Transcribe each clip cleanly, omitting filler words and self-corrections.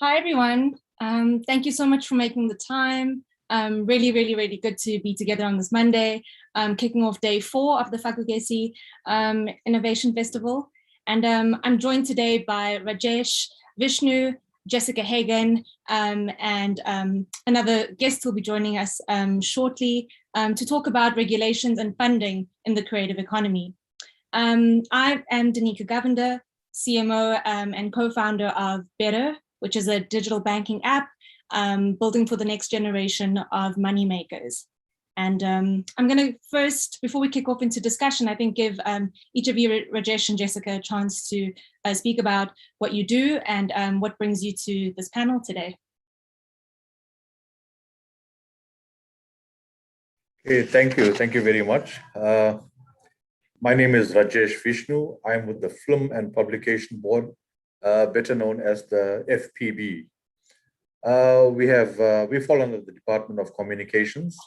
Hi, everyone. Thank you so much for making the time. Really good to be together on this Monday, kicking off day 4 of the Fak'ugesi Innovation Festival. And I'm joined today by Rajesh, Vishnu, Jessica Hagan, and another guest who will be joining us shortly to talk about regulations and funding in the creative economy. I am Danica Govender, CMO and co-founder of Better, which is a digital banking app building for the next generation of money makers. And I'm going to first, before we kick off into discussion, I think give each of you, Rajesh and Jessica, a chance to speak about what you do and what brings you to this panel today. Okay, thank you. Thank you very much. My name is Rajesh Vishnu. I'm with the Film and Publication Board, better known as the FPB. We fall under the Department of Communications.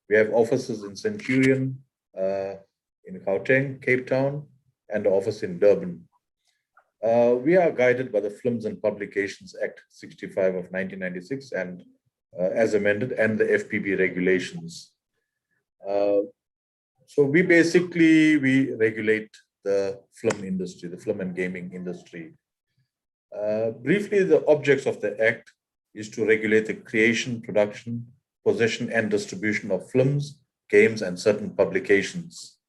We have offices in Centurion, in Gauteng, Cape Town, and the office in Durban. We are guided by the Films and Publications Act 65 of 1996 and as amended, and the FPB regulations. So we regulate the film industry, the film and gaming industry. Briefly, the objects of the Act is to regulate the creation, production, possession, and distribution of films, games, and certain publications.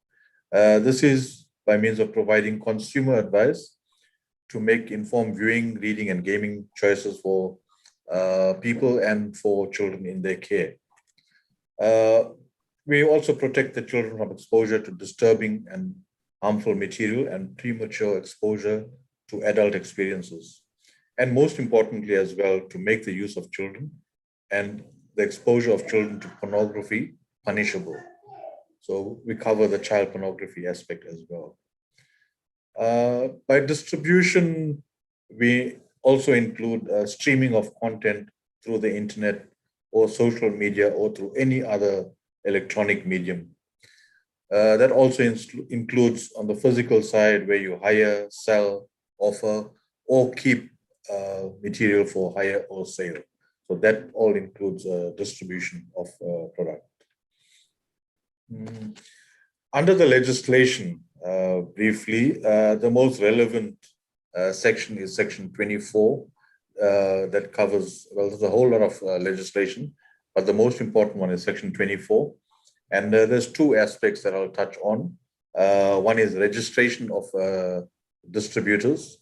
This is by means of providing consumer advice to make informed viewing, reading, and gaming choices for people and for children in their care. We also protect the children from exposure to disturbing and harmful material and premature exposure to adult experiences. And most importantly as well, to make the use of children and the exposure of children to pornography punishable. So we cover the child pornography aspect as well. By distribution, we also include streaming of content through the internet or social media or through any other electronic medium. That also includes on the physical side where you hire, sell, offer, or keep material for hire or sale. So that all includes distribution of product. Under the legislation, briefly, the most relevant section is section 24 that covers, well, there's a whole lot of legislation, but the most important one is section 24. And there's two aspects that I'll touch on. One is registration of distributors.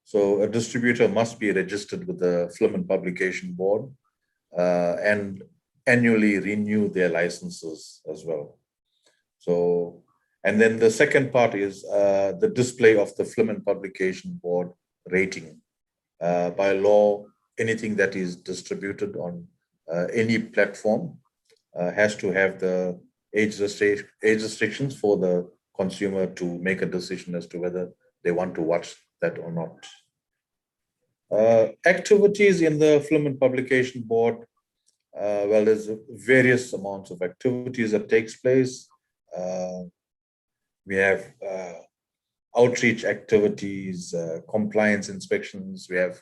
So a distributor must be registered with the Film and Publication Board and annually renew their licenses as well. So, and then the second part is the display of the Film and Publication Board rating. By law, anything that is distributed on any platform has to have the age restrictions for the consumer to make a decision as to whether they want to watch that or not. Activities in the Film and Publication Board, well, there's various amounts of activities that takes place. We have outreach activities, compliance inspections, we have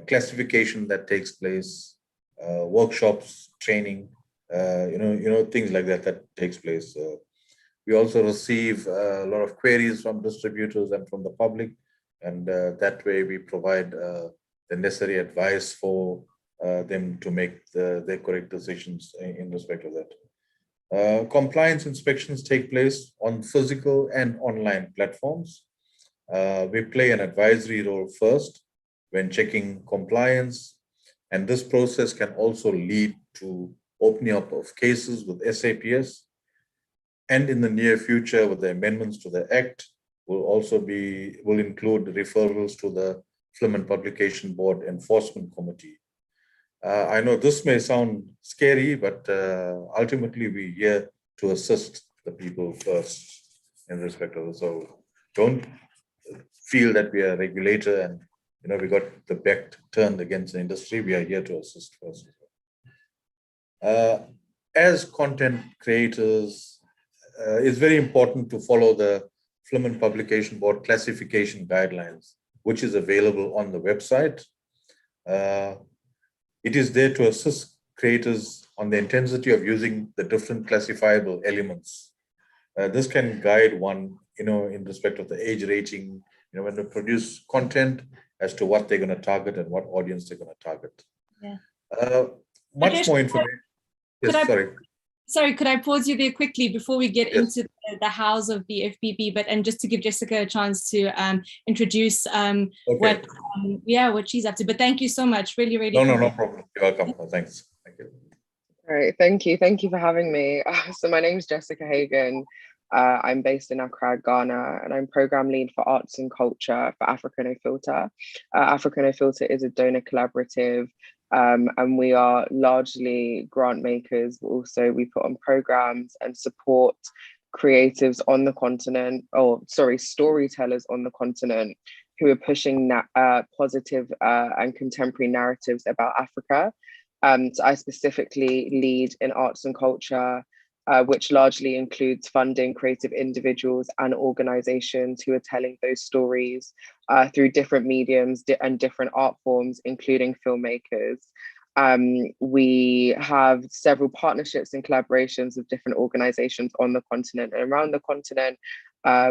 classification that takes place, workshops, training, things like that takes place. We also receive a lot of queries from distributors and from the public, and that way we provide the necessary advice for them to make their correct decisions in respect of that. Compliance inspections take place on physical and online platforms. We play an advisory role first when checking compliance, and this process can also lead to opening up of cases with SAPS, and in the near future with the amendments to the Act will include referrals to the Film and Publication Board Enforcement Committee. I know this may sound scary, but ultimately we're here to assist the people first in respect of it. So don't feel that we are a regulator and we got the back turned against the industry. We are here to assist first. As content creators, it's very important to follow the Film and Publication Board classification guidelines, which is available on the website. Uh, it is there to assist creators on the intensity of using the different classifiable elements. This can guide one, in respect of the age rating, when they produce content as to what they're going to target and what audience they're going to target. Yeah. Much more information. Yes, sorry. Sorry, could I pause you there quickly before we get Yes. into the hows of the FPB, and just to give Jessica a chance to introduce Okay. what she's up to. But thank you so much. Really, really. No problem. You're welcome. Thanks. Thank you. All right, thank you. Thank you for having me. So my name is Jessica Hagan. I'm based in Accra, Ghana, and I'm program lead for arts and culture for Africa No Filter. Africa No Filter is a donor collaborative, and we are largely grant makers, but also we put on programs and support creatives on the continent, storytellers on the continent who are pushing positive and contemporary narratives about Africa. So I specifically lead in arts and culture, which largely includes funding creative individuals and organizations who are telling those stories through different mediums and different art forms, including filmmakers. We have several partnerships and collaborations with different organizations on the continent and around the continent.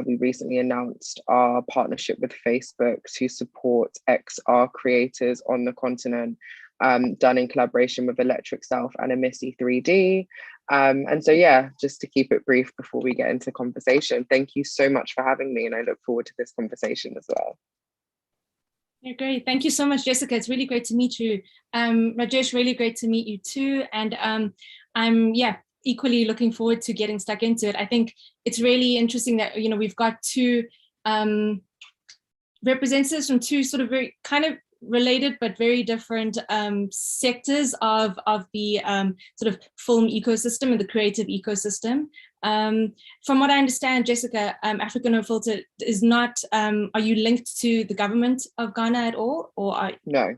We recently announced our partnership with Facebook to support XR creators on the continent, done in collaboration with Electric Self and Emisi 3D. And so, yeah, just to keep it brief before we get into conversation, thank you so much for having me, and I look forward to this conversation as well. Yeah, great. Thank you so much, Jessica. It's really great to meet you. Rajesh, really great to meet you too. And I'm equally looking forward to getting stuck into it. I think it's really interesting that, we've got two representatives from two sort of very kind of related but very different sectors of the sort of film ecosystem and the creative ecosystem. From what I understand, Jessica, Africa No Filter is not, are you linked to the government of Ghana at all? Or No.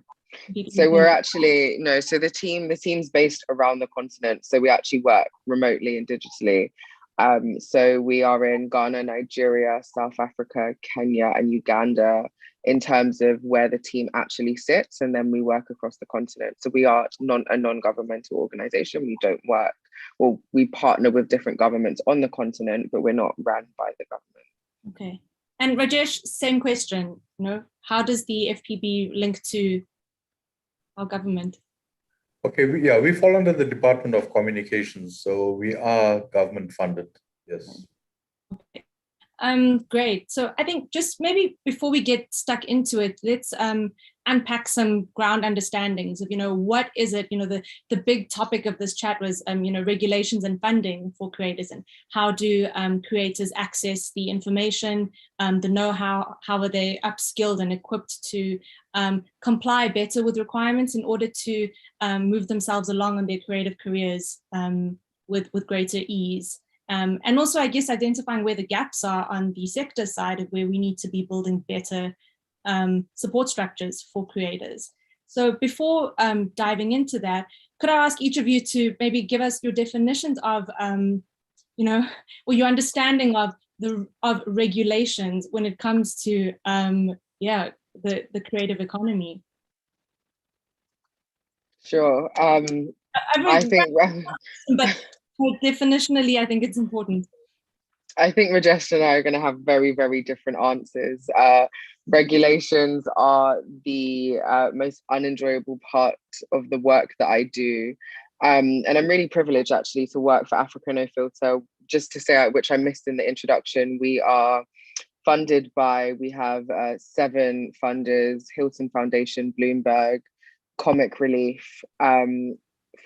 So we're actually, no, so the team's based around the continent. So we actually work remotely and digitally. So we are in Ghana, Nigeria, South Africa, Kenya, and Uganda in terms of where the team actually sits, and then we work across the continent. So we are a non-governmental organization. We don't work, well, we partner with different governments on the continent, but we're not run by the government. Okay. And Rajesh, same question, how does the FPB link to our government? Okay, we fall under the Department of Communications, so we are government funded, yes. Okay. Great. So I think just maybe before we get stuck into it, let's unpack some ground understandings of, what is it, the big topic of this chat was, regulations and funding for creators, and how do creators access the information, the know-how, how are they upskilled and equipped to comply better with requirements in order to move themselves along on their creative careers with greater ease. And also, I guess, identifying where the gaps are on the sector side of where we need to be building better support structures for creators. So before diving into that, could I ask each of you to maybe give us your definitions of, or your understanding of regulations when it comes to, the creative economy? Sure. I think, but definitionally, I think it's important. I think Rajesh and I are going to have very, very different answers. Regulations are the most unenjoyable part of the work that I do. And I'm really privileged actually to work for Africa No Filter. Just to say, which I missed in the introduction, we are funded by, we have 7 funders: Hilton Foundation, Bloomberg, Comic Relief,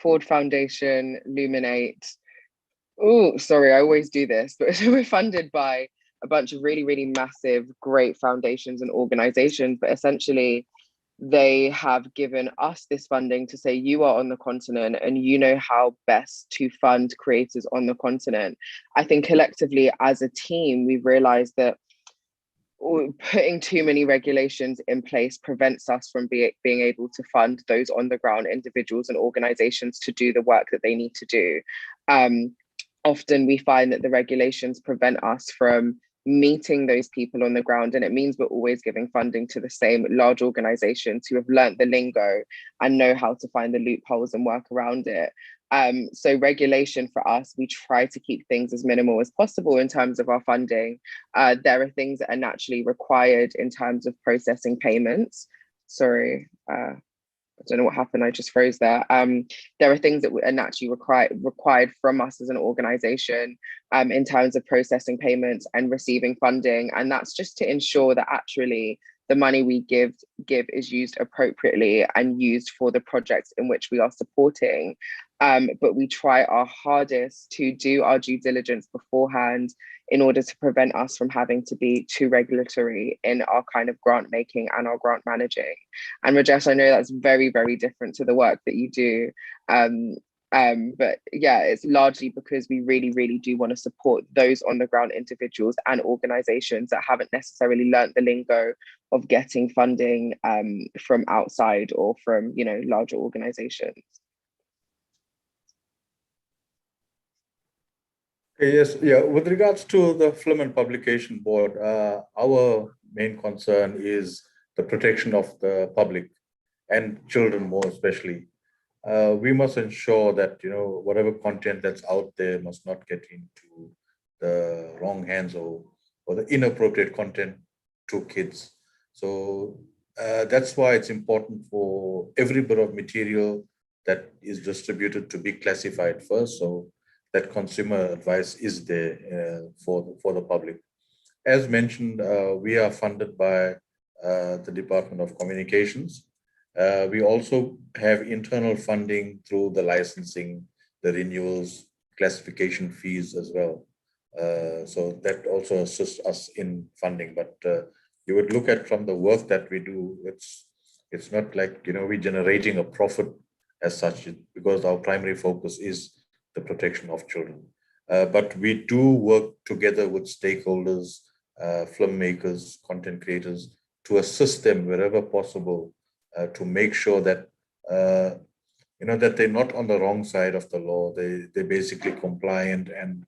Ford Foundation, Luminate. Oh, sorry, I always do this, but we're funded by a bunch of really, really massive, great foundations and organizations, but essentially they have given us this funding to say, you are on the continent and you know how best to fund creators on the continent. I think collectively as a team, we've realized that putting too many regulations in place prevents us from being able to fund those on the ground individuals and organizations to do the work that they need to do. Often we find that the regulations prevent us from meeting those people on the ground. And it means we're always giving funding to the same large organizations who have learnt the lingo and know how to find the loopholes and work around it. So regulation for us, we try to keep things as minimal as possible in terms of our funding. There are things that are naturally required in terms of processing payments. Sorry, I don't know what happened. I just froze there. There are things that are naturally required from us as an organization in terms of processing payments and receiving funding. And that's just to ensure that actually the money we give is used appropriately and used for the projects in which we are supporting. But we try our hardest to do our due diligence beforehand in order to prevent us from having to be too regulatory in our kind of grant making and our grant managing. And Rajesh, I know that's very, very different to the work that you do. But yeah, it's largely because we really, really do want to support those on the ground individuals and organizations that haven't necessarily learnt the lingo of getting funding from outside or from, you know, larger organizations. Yes, yeah. With regards to the Film and Publication Board, our main concern is the protection of the public and children more especially. We must ensure that, you know, whatever content that's out there must not get into the wrong hands or the inappropriate content to kids. So that's why it's important for every bit of material that is distributed to be classified first, so that consumer advice is there for the public. As mentioned, we are funded by the Department of Communications. We also have internal funding through the licensing, the renewals, classification fees as well. So that also assists us in funding. But you would look at from the work that we do, it's not like, you know, we're generating a profit as such, because our primary focus is the protection of children. But we do work together with stakeholders, filmmakers, content creators, to assist them wherever possible to make sure that you know, that they're not on the wrong side of the law. They're basically compliant and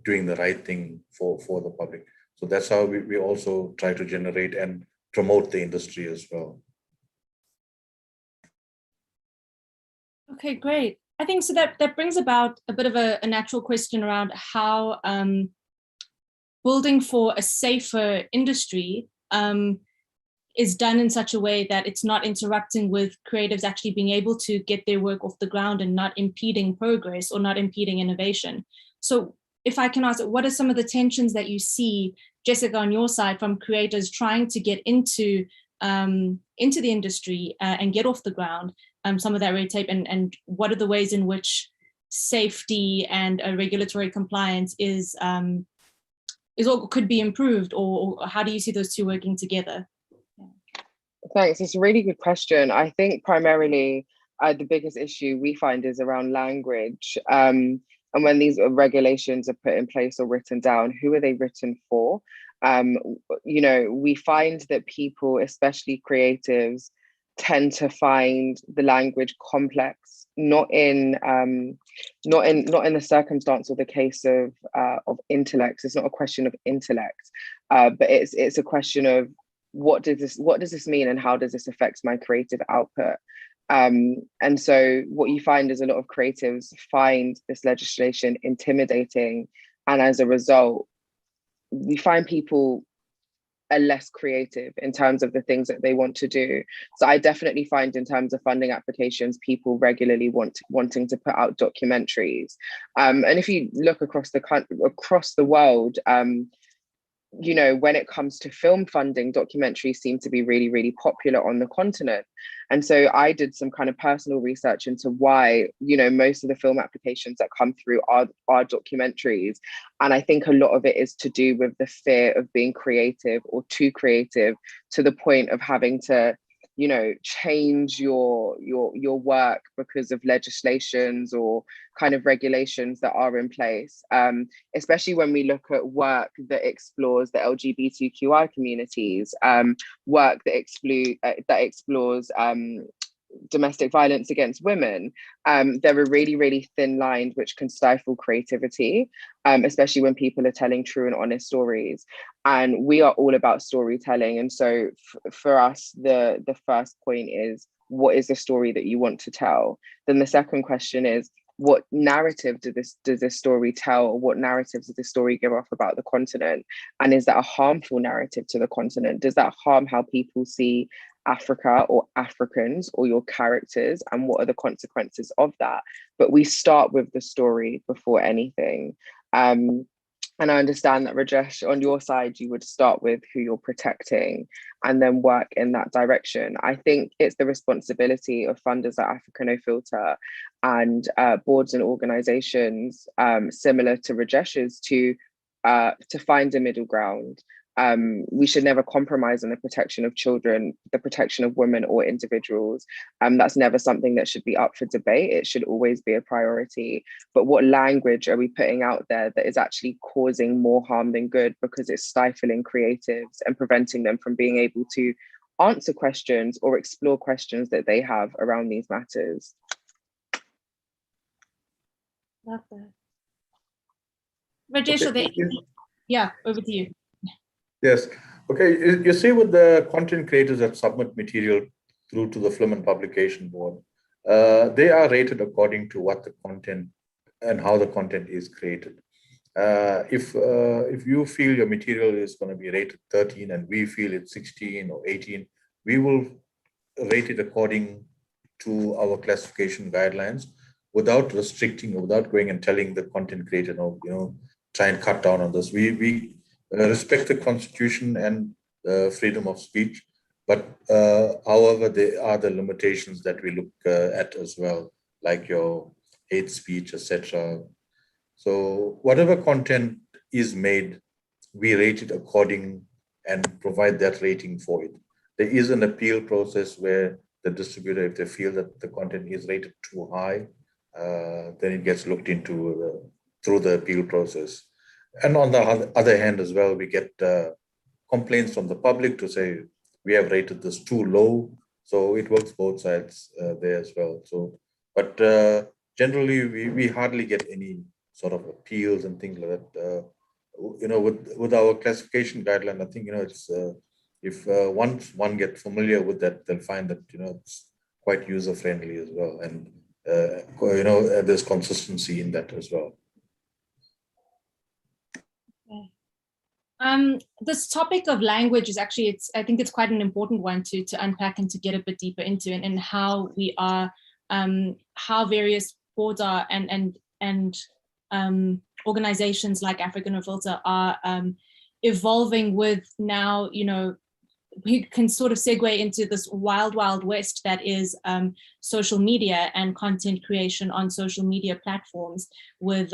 doing the right thing for the public. So that's how we also try to generate and promote the industry as well. Okay, great. I think so that brings about a bit of a natural question around how building for a safer industry is done in such a way that it's not interrupting with creatives actually being able to get their work off the ground and not impeding progress or not impeding innovation. So if I can ask, what are some of the tensions that you see, Jessica, on your side, from creators trying to get into the industry and get off the ground, some of that red tape, and what are the ways in which safety and regulatory compliance is or could be improved, or how do you see those two working together? Thanks. It's a really good question. I think primarily the biggest issue we find is around language. And when these regulations are put in place or written down, who are they written for? You know, we find that people, especially creatives, tend to find the language complex, not in the circumstance or the case of intellect. It's not a question of intellect, but it's a question of what does this mean and how does this affect my creative output? And so what you find is a lot of creatives find this legislation intimidating, and as a result, we find people are less creative in terms of the things that they want to do. So I definitely find, in terms of funding applications, people regularly wanting to put out documentaries. And if you look across the world, you know, when it comes to film funding, documentaries seem to be really, really popular on the continent. And so I did some kind of personal research into why, you know, most of the film applications that come through are documentaries. And I think a lot of it is to do with the fear of being creative or too creative, to the point of having to, you know, change your work because of legislations or kind of regulations that are in place, especially when we look at work that explores the LGBTQI communities, work that explores domestic violence against women, there are really, really thin lines which can stifle creativity, especially when people are telling true and honest stories. And we are all about storytelling. And so for us, the first point is, what is the story that you want to tell? Then the second question is, what narrative does this story tell, or what narrative does this story give off about the continent? And is that a harmful narrative to the continent? Does that harm how people see Africa or Africans or your characters, and what are the consequences of that? But we start with the story before anything. And I understand that, Rajesh, on your side, you would start with who you're protecting and then work in that direction. I think it's the responsibility of funders like Africa No Filter and boards and organizations similar to Rajesh's to find a middle ground. We should never compromise on the protection of children, the protection of women or individuals. That's never something that should be up for debate. It should always be a priority. But what language are we putting out there that is actually causing more harm than good, because it's stifling creatives and preventing them from being able to answer questions or explore questions that they have around these matters? Love that. Rajesh, yeah, over to you. Yes. Okay. You see, with the content creators that submit material through to the Film and Publication Board, they are rated according to what the content and how the content is created. If you feel your material is going to be rated 13 and we feel it's 16 or 18, we will rate it according to our classification guidelines, without restricting, without going and telling the content creator, no, try and cut down on this. We respect the Constitution and freedom of speech, but however, there are the limitations that we look at as well, like your hate speech, etc. So whatever content is made, we rate it according and provide that rating for it. There is an appeal process where the distributor, if they feel that the content is rated too high, then it gets looked into through the appeal process. And on the other hand as well, we get complaints from the public to say, we have rated this too low. So it works both sides there as well. So, but generally, we hardly get any sort of appeals and things like that. With our classification guideline, I think, it's if once one gets familiar with that, they'll find that, it's quite user friendly as well. And, there's consistency in that as well. This topic of language is actually, I think it's quite an important one to unpack and to get a bit deeper into, and how we are, how various boards are and organizations like Africa No Filter are evolving with now, we can sort of segue into this wild, wild west that is social media and content creation on social media platforms with,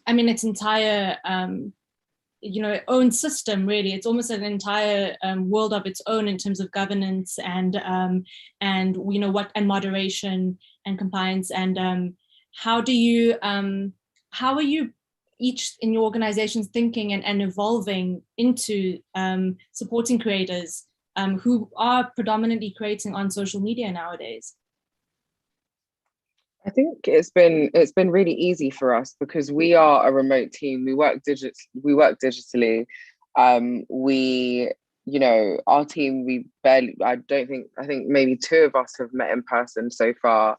its entire, own system, really. It's almost an entire world of its own in terms of governance and moderation and compliance. And how are you each in your organizations thinking and evolving into supporting creators who are predominantly creating on social media nowadays? I think it's been really easy for us because we are a remote team. We work digitally. Our team, I think maybe two of us have met in person so far.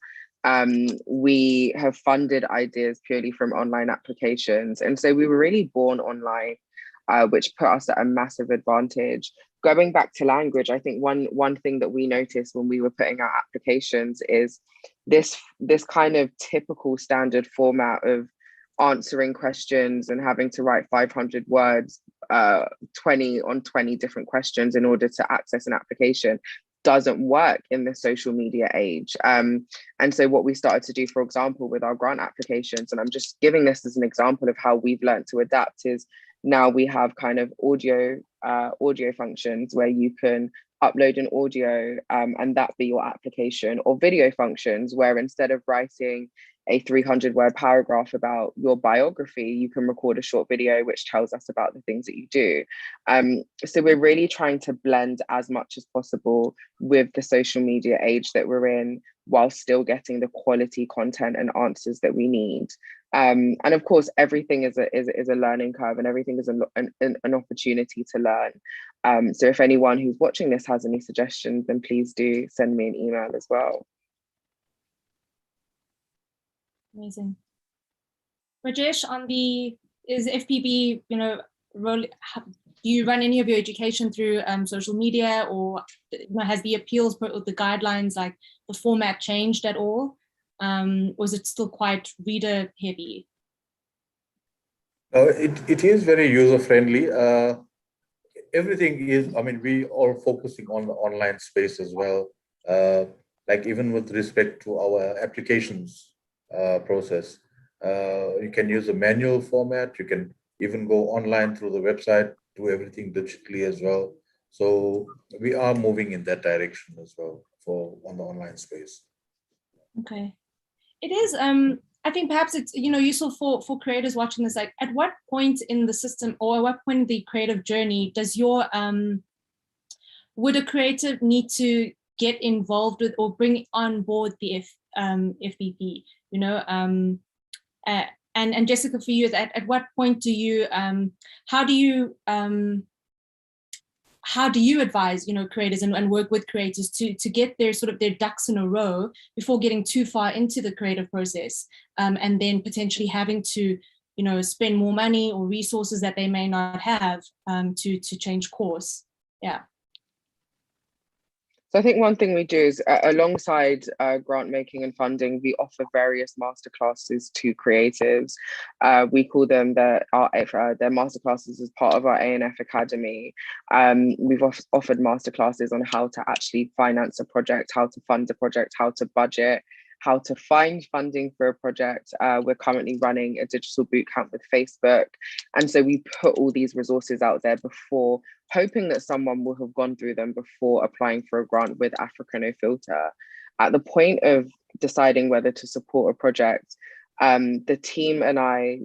We have funded ideas purely from online applications. And so we were really born online, which put us at a massive advantage. Going back to language, I think one thing that we noticed when we were putting out applications is this kind of typical standard format of answering questions and having to write 500 words, 20 different questions in order to access an application doesn't work in the social media age. And so what we started to do, for example, with our grant applications, and I'm just giving this as an example of how we've learned to adapt, is now we have kind of audio functions where you can upload an audio and that be your application, or video functions where instead of writing a 300-word paragraph about your biography, you can record a short video which tells us about the things that you do. So we're really trying to blend as much as possible with the social media age that we're in, while still getting the quality content and answers that we need. And of course, everything is a learning curve, and everything is an opportunity to learn. So if anyone who's watching this has any suggestions, then please do send me an email as well. Amazing. Rajesh, is FPB, do you run any of your education through social media, or has the appeals or the guidelines, like the format, changed at all? Or is it still quite reader heavy? It is very user friendly. Everything is, we are focusing on the online space as well. Like even with respect to our applications process, you can use a manual format. You can even go online through the website, do everything digitally as well. So we are moving in that direction as well on the online space. Okay. It is, I think perhaps it's, useful for creators watching this, like at what point in the system, or at what point in the creative journey does would a creative need to get involved with or bring on board the FBP, and Jessica, for you, at what point do you, how do you advise, creators and work with creators to get their ducks in a row before getting too far into the creative process, and then potentially having to, spend more money or resources that they may not have to change course? Yeah. So I think one thing we do is, alongside grant making and funding, we offer various masterclasses to creatives. We call them their masterclasses as part of our A&F Academy. We've offered masterclasses on how to actually finance a project, how to fund a project, how to budget, how to find funding for a project. We're currently running a digital bootcamp with Facebook. And so we put all these resources out there before, hoping that someone will have gone through them before applying for a grant with Africa No Filter. At the point of deciding whether to support a project, the team and I,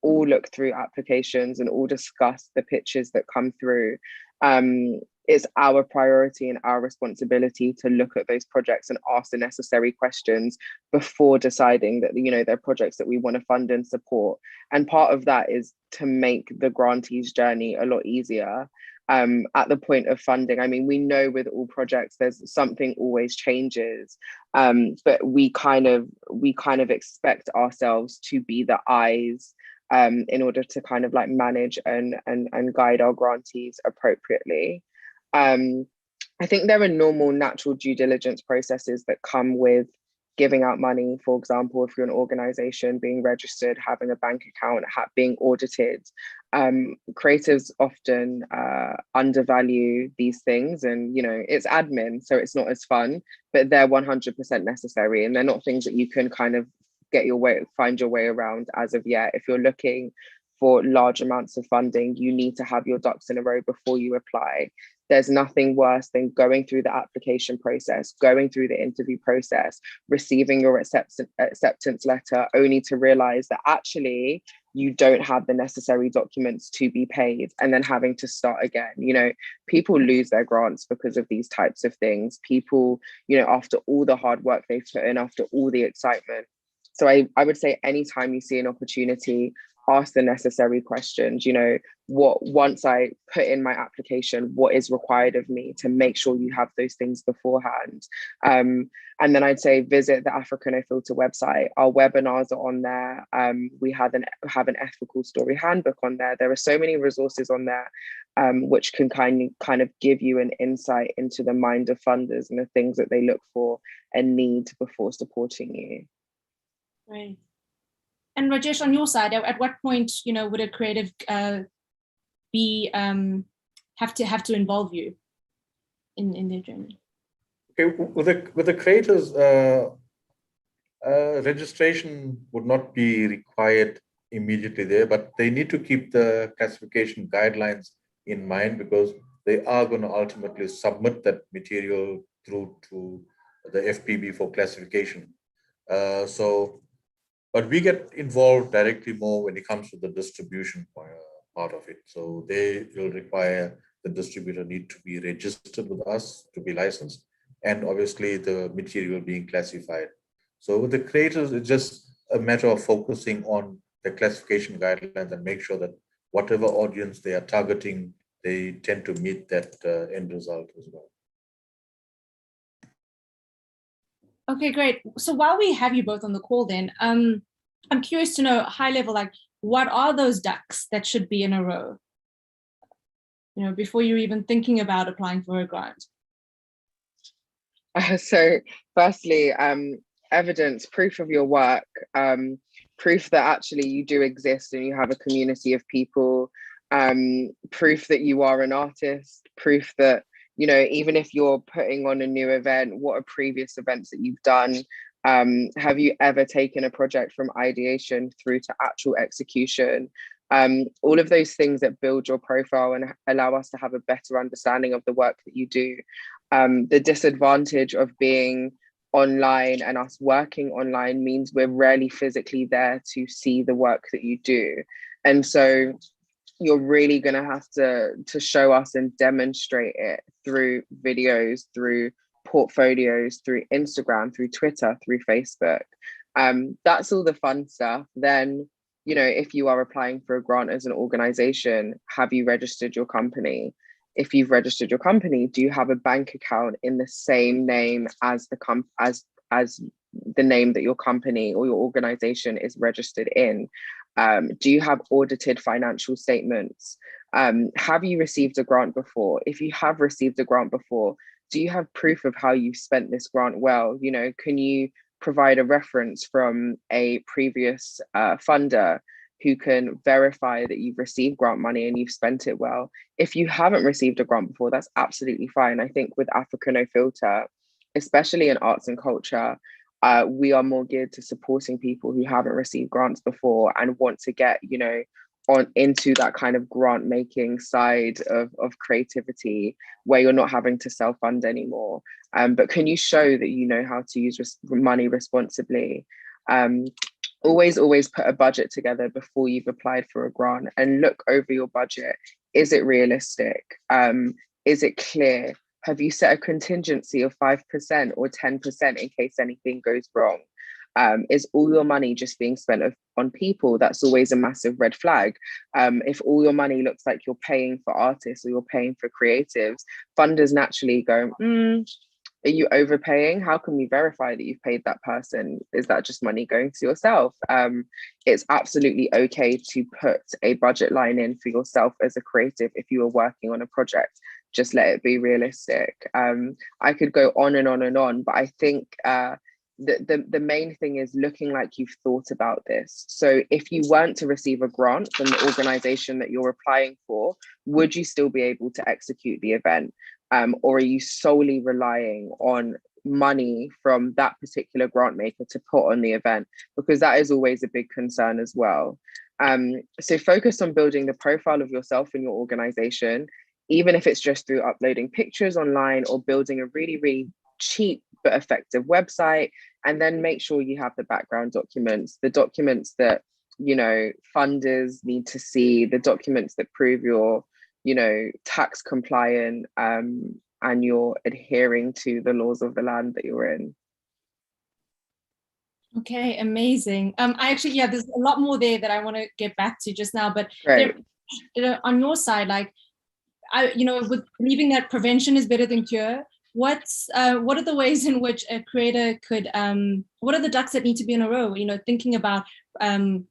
all look through applications and all discuss the pitches that come through. It's our priority and our responsibility to look at those projects and ask the necessary questions before deciding that, they're projects that we want to fund and support. And part of that is to make the grantee's journey a lot easier. At the point of funding, we know with all projects, there's something always changes, but we kind of expect ourselves to be the eyes in order to kind of like manage and guide our grantees appropriately. I think there are normal natural due diligence processes that come with giving out money. For example, if you're an organization, being registered, having a bank account, being audited. Creatives often undervalue these things, and it's admin, so it's not as fun, but they're 100% necessary, and they're not things that you can kind of find your way around as of yet. If you're looking for large amounts of funding, you need to have your ducks in a row before you apply. There's nothing worse than going through the application process, going through the interview process, receiving your acceptance letter, only to realize that actually you don't have the necessary documents to be paid, and then having to start again. People lose their grants because of these types of things. People, after all the hard work they've put in, after all the excitement. So I would say anytime you see an opportunity, ask the necessary questions. Once I put in my application, what is required of me, to make sure you have those things beforehand. And then I'd say visit the Africa No Filter website. Our webinars are on there. We have an ethical story handbook on there. There are so many resources on there, which can kind of give you an insight into the mind of funders and the things that they look for and need before supporting you. Right. And Rajesh, on your side, at what point, would a creative have to involve you in their journey? Okay, with the creators, registration would not be required immediately there, but they need to keep the classification guidelines in mind, because they are going to ultimately submit that material through to the FPB for classification. But we get involved directly more when it comes to the distribution part of it. So they will require the distributor need to be registered with us to be licensed, and obviously the material being classified. So with the creators, it's just a matter of focusing on the classification guidelines and make sure that whatever audience they are targeting, they tend to meet that end result as well. Okay, great. So while we have you both on the call then, I'm curious to know high level, like what are those ducks that should be in a row, before you're even thinking about applying for a grant? So firstly, evidence, proof of your work, proof that actually you do exist and you have a community of people, proof that you are an artist, proof that, even if you're putting on a new event, what are previous events that you've done? Have you ever taken a project from ideation through to actual execution? All of those things that build your profile and allow us to have a better understanding of the work that you do. The disadvantage of being online and us working online means we're rarely physically there to see the work that you do. And so you're really going to have to show us and demonstrate it through videos, through portfolios, through Instagram, through Twitter, through Facebook. That's all the fun stuff. Then, if you are applying for a grant as an organization, have you registered your company? If you've registered your company, do you have a bank account in the same name as as the name that your company or your organization is registered in? Do you have audited financial statements? Have you received a grant before? If you have received a grant before, do you have proof of how you've spent this grant well? Can you provide a reference from a previous funder who can verify that you've received grant money and you've spent it well? If you haven't received a grant before, that's absolutely fine. I think with Africa No Filter, especially in arts and culture, we are more geared to supporting people who haven't received grants before and want to get, on into that kind of grant making side of creativity where you're not having to self-fund anymore. But can you show that you know how to use money responsibly? Always put a budget together before you've applied for a grant and look over your budget. Is it realistic? Is it clear? Have you set a contingency of 5% or 10% in case anything goes wrong? Is all your money just being spent on people? That's always a massive red flag. If all your money looks like you're paying for artists or you're paying for creatives, funders naturally go, are you overpaying? How can we verify that you've paid that person? Is that just money going to yourself? It's absolutely okay to put a budget line in for yourself as a creative if you are working on a project. Just let it be realistic. I could go on and on and on, but I think the main thing is looking like you've thought about this. So if you weren't to receive a grant from the organization that you're applying for, would you still be able to execute the event? Or are you solely relying on money from that particular grant maker to put on the event? Because that is always a big concern as well. So focus on building the profile of yourself and your organization, even if it's just through uploading pictures online or building a really, really cheap but effective website. And then make sure you have the background documents, the documents that, funders need to see, the documents that prove you're, tax compliant, and you're adhering to the laws of the land that you're in. Okay, amazing. I actually, there's a lot more there that I want to get back to just now, but on your side, like, with believing that prevention is better than cure, what are the ways in which a creator could, what are the ducks that need to be in a row? Thinking about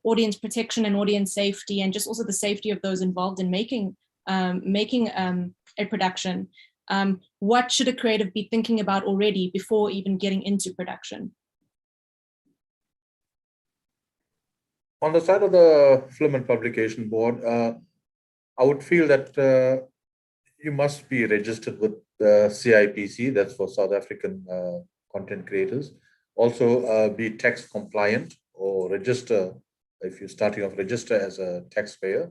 audience protection and audience safety, and just also the safety of those involved in making a production. What should a creative be thinking about already before even getting into production? On the side of the Film and Publication Board, I would feel that you must be registered with the CIPC, that's for South African content creators. Also be tax compliant or register, if you're starting off, register as a taxpayer,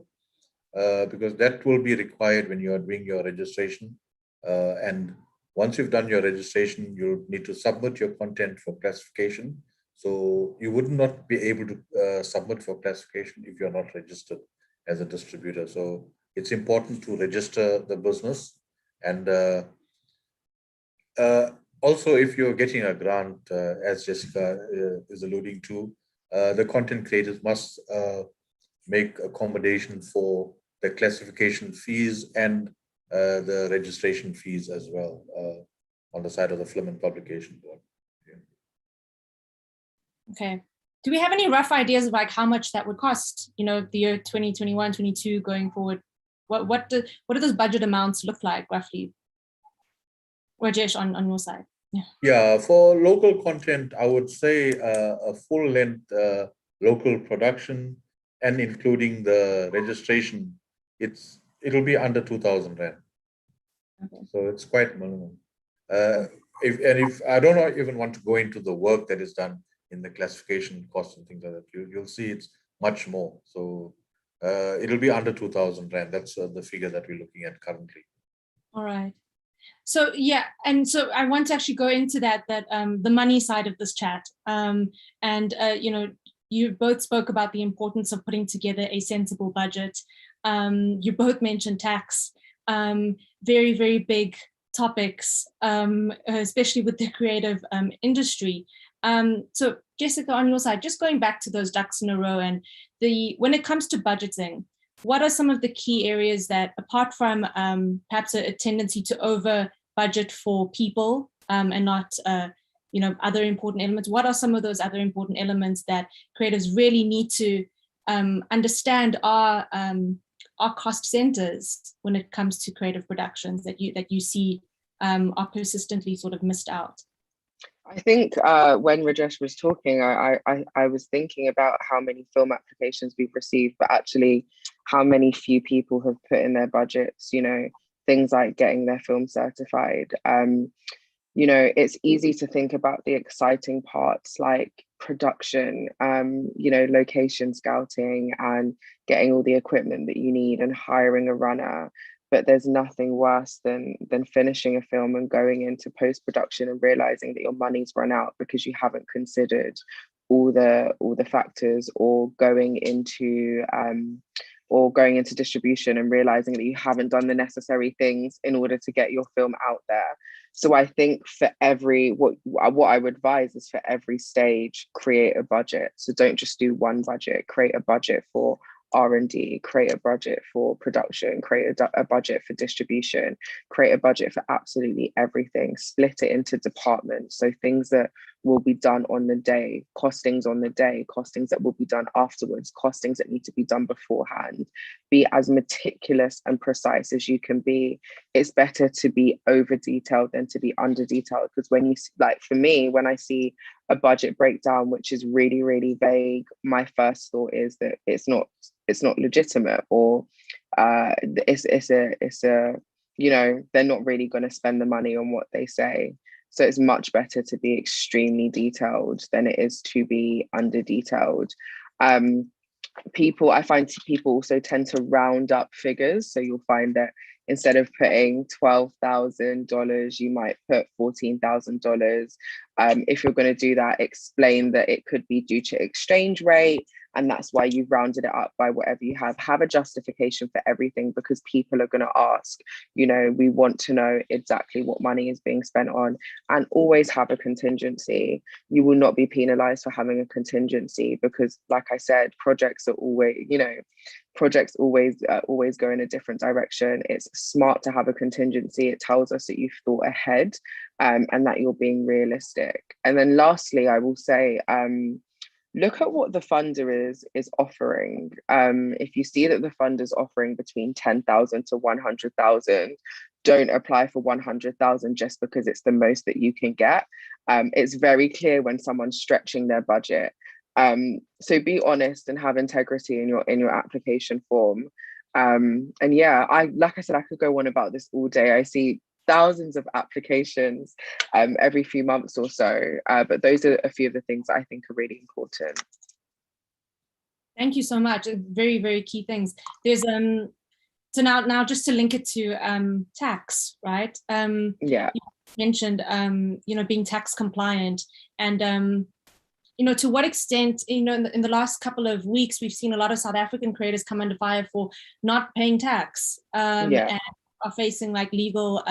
because that will be required when you are doing your registration. And once you've done your registration, you'll need to submit your content for classification. So you would not be able to submit for classification if you're not registered as a distributor. So it's important to register the business. And also, if you're getting a grant, as Jessica is alluding to, the content creators must make accommodation for the classification fees and the registration fees as well on the side of the Film and Publication Board. Yeah. Okay. Do we have any rough ideas of like how much that would cost, you know, the year 2021, 22 going forward? What do those budget amounts look like roughly? Rajesh, on your side. Yeah, for local content, I would say a full-length local production and including the registration, it'll be under 2,000 Rand. Okay. So it's quite minimum. If I don't even want to go into the work that is done in the classification costs and things like that, you'll see it's much more. So it'll be under 2,000 Rand. That's the figure that we're looking at currently. All right. So yeah, and so I want to actually go into that the money side of this chat, you know, you both spoke about the importance of putting together a sensible budget. You both mentioned tax, very, very big topics, especially with the creative industry. So Jessica, on your side, just going back to those ducks in a row, and when it comes to budgeting, what are some of the key areas that, apart from perhaps a tendency to over budget for people and not you know, other important elements, what are some of those other important elements that creators really need to understand are cost centers when it comes to creative productions that you see are persistently sort of missed out? I think when Rajesh was talking, I was thinking about how many film applications we've received, but actually how many few people have put in their budgets, you know, things like getting their film certified. You know, it's easy to think about the exciting parts like production, you know, location scouting and getting all the equipment that you need and hiring a runner. But there's nothing worse than finishing a film and going into post-production and realizing that your money's run out because you haven't considered all the factors, or going into distribution and realizing that you haven't done the necessary things in order to get your film out there. So I think for what I would advise is for every stage, create a budget. So don't just do one budget, create a budget for R&D, create a budget for production, create a budget for distribution, create a budget for absolutely everything, split it into departments. So things that will be done on the day, costings on the day, costings that will be done afterwards, costings that need to be done beforehand. Be as meticulous and precise as you can be. It's better to be over detailed than to be under detailed, because when you, like for me, when I see a budget breakdown which is really, really vague, my first thought is that it's not legitimate, or it's a you know, they're not really going to spend the money on what they say. So it's much better to be extremely detailed than it is to be under detailed. I find people also tend to round up figures. So you'll find that instead of putting $12,000, you might put $14,000. If you're going to do that, explain that it could be due to exchange rate, and that's why you've rounded it up by whatever you have. Have a justification for everything, because people are going to ask, you know, we want to know exactly what money is being spent on. And always have a contingency. You will not be penalized for having a contingency, because like I said, projects are always, you know, always go in a different direction. It's smart to have a contingency. It tells us that you've thought ahead, and that you're being realistic. And then lastly, I will say, look at what the funder is offering. If you see that the funder is offering between 10,000 to 100,000, don't apply for 100,000 just because it's the most that you can get. It's very clear when someone's stretching their budget. So be honest and have integrity in your application form. And yeah, like I said, I could go on about this all day. I see thousands of applications every few months or so, but those are a few of the things I think are really important. Thank you so much. Very, very key things. There's so now just to link it to tax, right? Yeah, you mentioned you know, being tax compliant, and to what extent, in the last couple of weeks, we've seen a lot of South African creators come under fire for not paying tax, and are facing like legal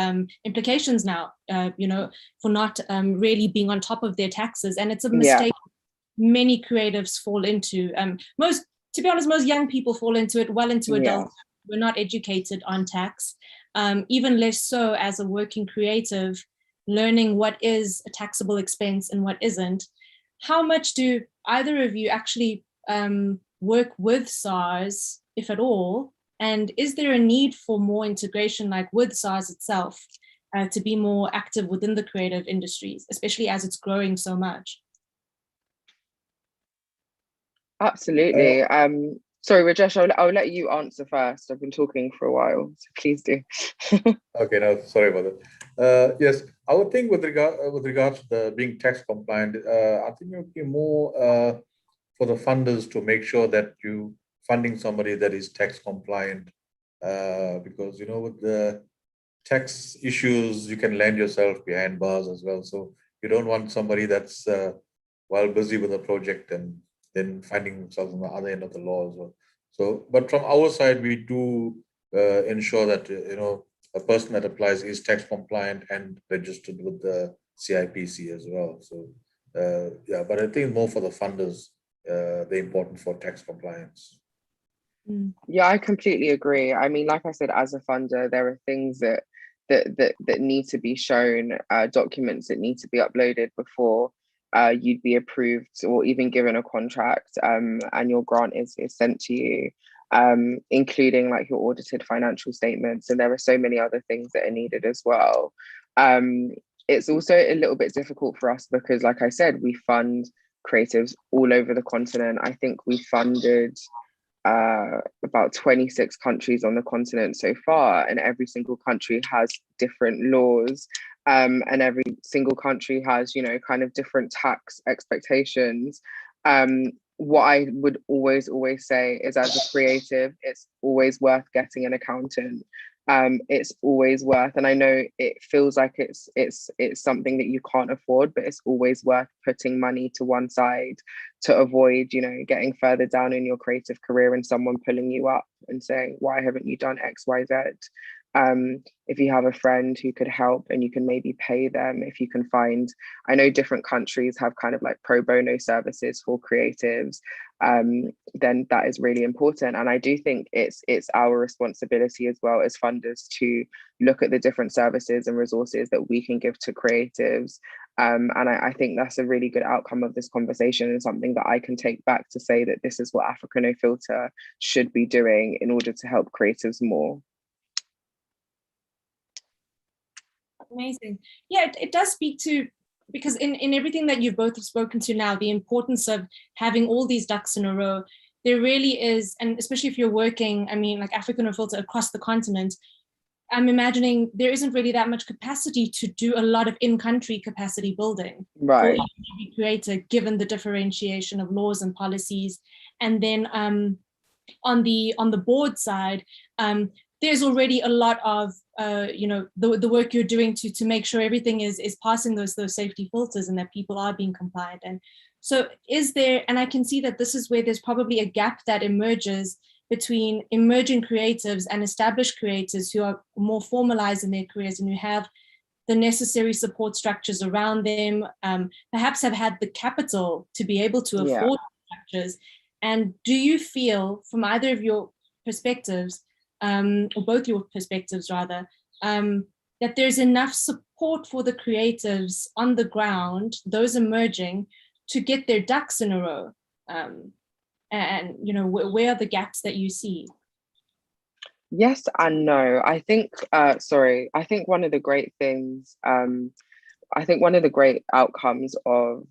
implications now, for not really being on top of their taxes. And it's a mistake many creatives fall into. To be honest, most young people fall into it well into adults. We're not educated on tax, even less so as a working creative, learning what is a taxable expense and what isn't. How much do either of you actually work with SARS, if at all? And is there a need for more integration, like with SARS itself, to be more active within the creative industries, especially as it's growing so much? Absolutely. Sorry, Rajesh, I'll let you answer first. I've been talking for a while, so please do. Okay, no, sorry about that. Yes, I would think with regards to the being tax compliant, I think it would be more for the funders to make sure that you funding somebody that is tax compliant, because with the tax issues you can land yourself behind bars as well. So you don't want somebody that's while busy with a project and then finding themselves on the other end of the law as well. So, but from our side, we do ensure that a person that applies is tax compliant and registered with the CIPC as well. So, but I think more for the funders, they're important for tax compliance. Yeah, I completely agree. I mean, like I said, as a funder, there are things that need to be shown, documents that need to be uploaded before you'd be approved or even given a contract, and your grant is sent to you, including like your audited financial statements. And there are so many other things that are needed as well. It's also a little bit difficult for us because, like I said, we fund creatives all over the continent. I think we funded about 26 countries on the continent so far, and every single country has different laws, and every single country has kind of different tax expectations. What I would always say is, as a creative, it's always worth getting an accountant. It's always worth, and I know it feels like it's something that you can't afford, but it's always worth putting money to one side to avoid getting further down in your creative career and someone pulling you up and saying, why haven't you done XYZ? If you have a friend who could help and you can maybe pay them, if you can find, I know different countries have kind of like pro bono services for creatives, then that is really important. And I do think it's our responsibility as well as funders to look at the different services and resources that we can give to creatives. And I think that's a really good outcome of this conversation, and something that I can take back to say that this is what Africa No Filter should be doing in order to help creatives more. Amazing. Yeah, it does speak to, because in everything that you've both have spoken to now, the importance of having all these ducks in a row, there really is, and especially if you're working, I mean, like Africa No Filter across the continent, I'm imagining there isn't really that much capacity to do a lot of in-country capacity building for every creator, given the differentiation of laws and policies. And then on the board side, there's already a lot of the work you're doing to make sure everything is passing those safety filters and that people are being compliant. And so is there, and I can see that this is where there's probably a gap that emerges between emerging creatives and established creators who are more formalized in their careers and who have the necessary support structures around them, perhaps have had the capital to be able to afford structures. And do you feel, from either of your perspectives, or both your perspectives rather, that there's enough support for the creatives on the ground, those emerging, to get their ducks in a row? And where are the gaps that you see? Yes and no. I think I think one of the great things, I think one of the great outcomes of,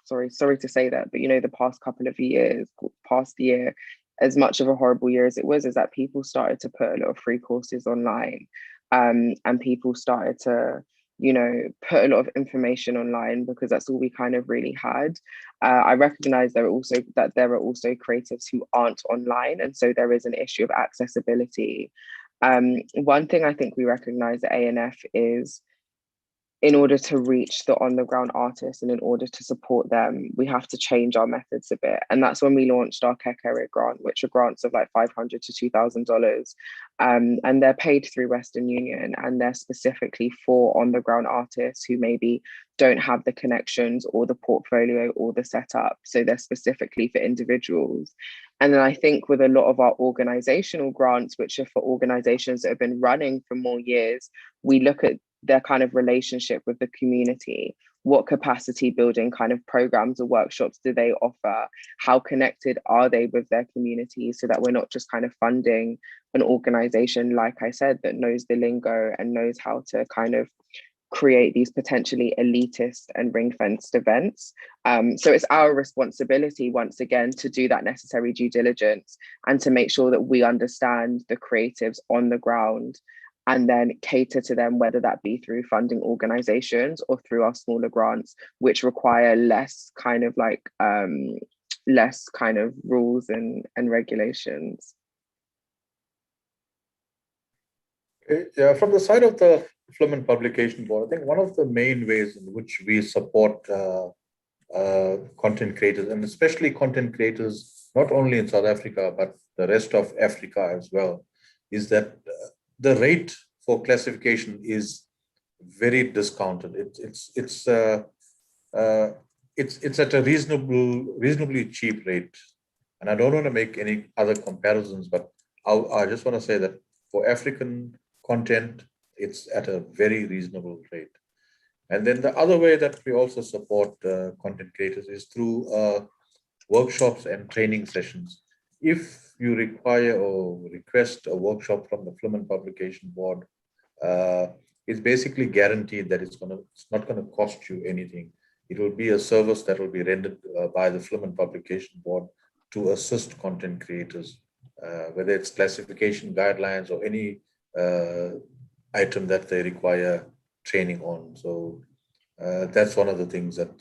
sorry to say that, but the past couple of years, past year, as much of a horrible year as it was, is that people started to put a lot of free courses online, and people started to put a lot of information online because that's all we kind of really had. I recognize there are also creatives who aren't online, and so there is an issue of accessibility. One thing I think we recognize at ANF is in order to reach the on-the-ground artists and in order to support them, we have to change our methods a bit. And that's when we launched our Kekere grant, which are grants of like $500 to $2,000. And they're paid through Western Union, and they're specifically for on-the-ground artists who maybe don't have the connections or the portfolio or the setup. So they're specifically for individuals. And then I think with a lot of our organizational grants, which are for organizations that have been running for more years, we look at their kind of relationship with the community. What capacity building kind of programs or workshops do they offer? How connected are they with their community, so that we're not just kind of funding an organization, like I said, that knows the lingo and knows how to kind of create these potentially elitist and ring-fenced events. So it's our responsibility, once again, to do that necessary due diligence and to make sure that we understand the creatives on the ground and then cater to them, whether that be through funding organizations or through our smaller grants, which require less kind of rules and regulations. Yeah, from the side of the Film and Publication Board, I think one of the main ways in which we support content creators, and especially content creators, not only in South Africa, but the rest of Africa as well, is that the rate for classification is very discounted. It's at a reasonably cheap rate. And I don't want to make any other comparisons, but I just want to say that for African content, it's at a very reasonable rate. And then the other way that we also support content creators is through workshops and training sessions. If you require or request a workshop from the Film and Publication Board, it's basically guaranteed that it's not going to cost you anything. It will be a service that will be rendered by the Film and Publication Board to assist content creators, whether it's classification guidelines or any item that they require training on. So that's one of the things that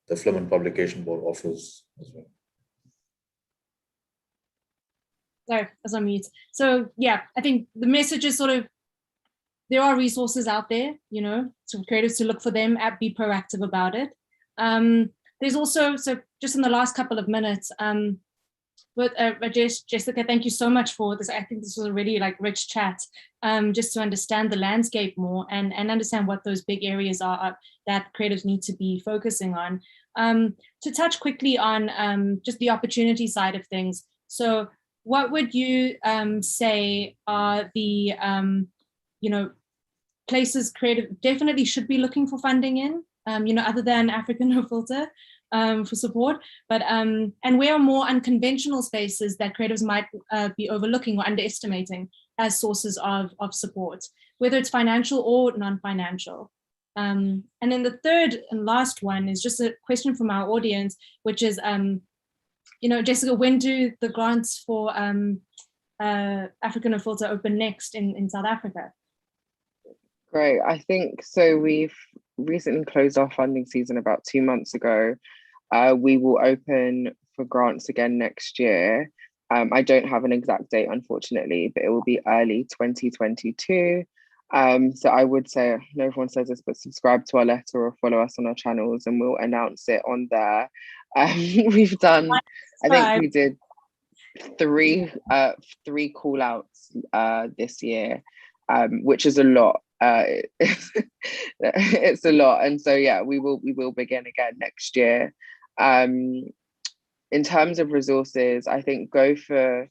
the Film and Publication Board offers as well. Sorry, I was on mute. So yeah, I think the message is sort of, there are resources out there, so creatives to look for them, be proactive about it. There's also, so just in the last couple of minutes, with Rajesh, Jessica, thank you so much for this. I think this was a really rich chat, just to understand the landscape more and understand what those big areas are that creatives need to be focusing on. To touch quickly on just the opportunity side of things. So what would you say are the places creative definitely should be looking for funding in, other than Africa No Filter for support, but and where are more unconventional spaces that creatives might be overlooking or underestimating as sources of support, whether it's financial or non-financial. And then the third and last one is just a question from our audience, which is, Jessica, when do the grants for Africa No Filter open next in South Africa? Great. I think so. We've recently closed our funding season about 2 months ago. We will open for grants again next year. I don't have an exact date, unfortunately, but it will be early 2022. So I would say, I know everyone says this, but subscribe to our letter or follow us on our channels and we'll announce it on there. We've done, I think we did three call outs this year, which is a lot. It's a lot. And so, yeah, we will begin again next year. In terms of resources, I think go for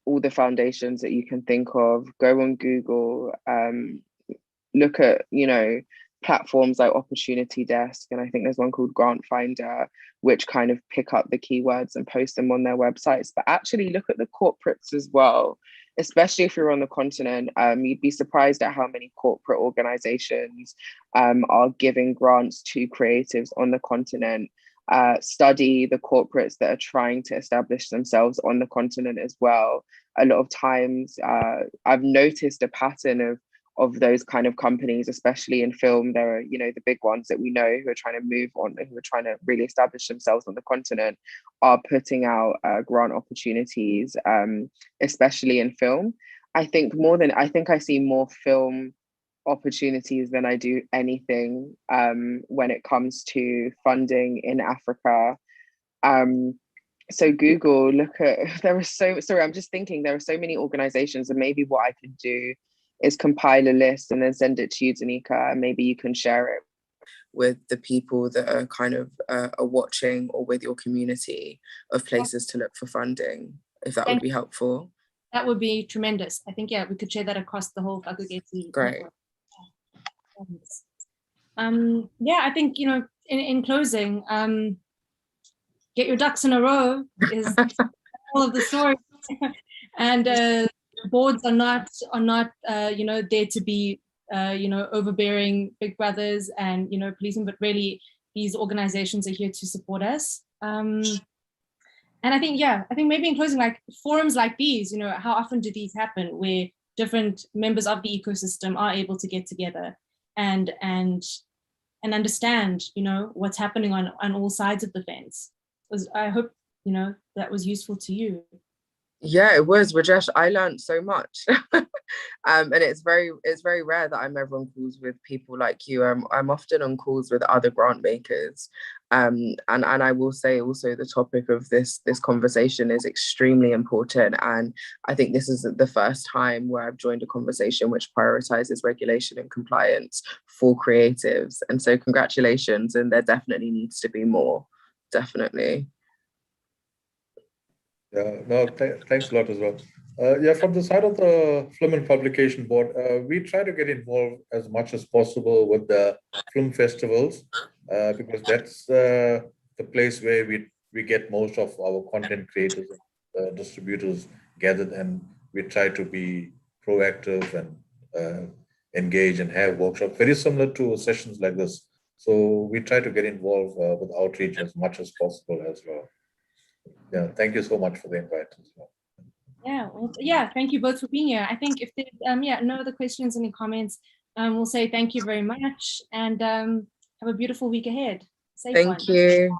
all the foundations that you can think of. Go on Google, look at, platforms like Opportunity Desk, and I think there's one called Grant Finder, which kind of pick up the keywords and post them on their websites. But actually look at the corporates as well, especially if you're on the continent. You'd be surprised at how many corporate organizations are giving grants to creatives on the continent. Study the corporates that are trying to establish themselves on the continent as well. A lot of times I've noticed a pattern of those kind of companies, especially in film. There are, the big ones that we know who are trying to move on, who are trying to really establish themselves on the continent, are putting out grant opportunities, especially in film. I think I see more film opportunities than I do anything when it comes to funding in Africa. So Google, look at, there are sorry, I'm just thinking there are so many organizations, and maybe what I could do is compile a list and then send it to you, Danica, and maybe you can share it with the people that are kind of are watching, or with your community of places to look for funding, if that would be helpful. That would be tremendous. I think, yeah, we could share that across the whole Fak'ugesi. Great. Yeah, I think, in closing, get your ducks in a row is all of the story. And boards are not there to be overbearing big brothers and policing, but really these organizations are here to support us. And I think maybe in closing, like forums like these, how often do these happen where different members of the ecosystem are able to get together and understand what's happening on all sides of the fence. I hope that was useful to you. Yeah, it was, Rajesh. I learned so much. And it's very rare that I'm ever on calls with people like you. I'm often on calls with other grant makers. And I will say also the topic of this conversation is extremely important. And I think this is the first time where I've joined a conversation which prioritizes regulation and compliance for creatives. And so congratulations. And there definitely needs to be more. Definitely. Yeah, no, thanks a lot as well. From the side of the Film and Publication Board, we try to get involved as much as possible with the film festivals, because that's the place where we get most of our content creators and distributors gathered, and we try to be proactive and engage and have workshops very similar to sessions like this. So we try to get involved with outreach as much as possible as well. Yeah, thank you so much for the invite as well. Yeah, thank you both for being here. I think if there's no other questions, any comments, we'll say thank you very much, and have a beautiful week ahead. Safe Thank you.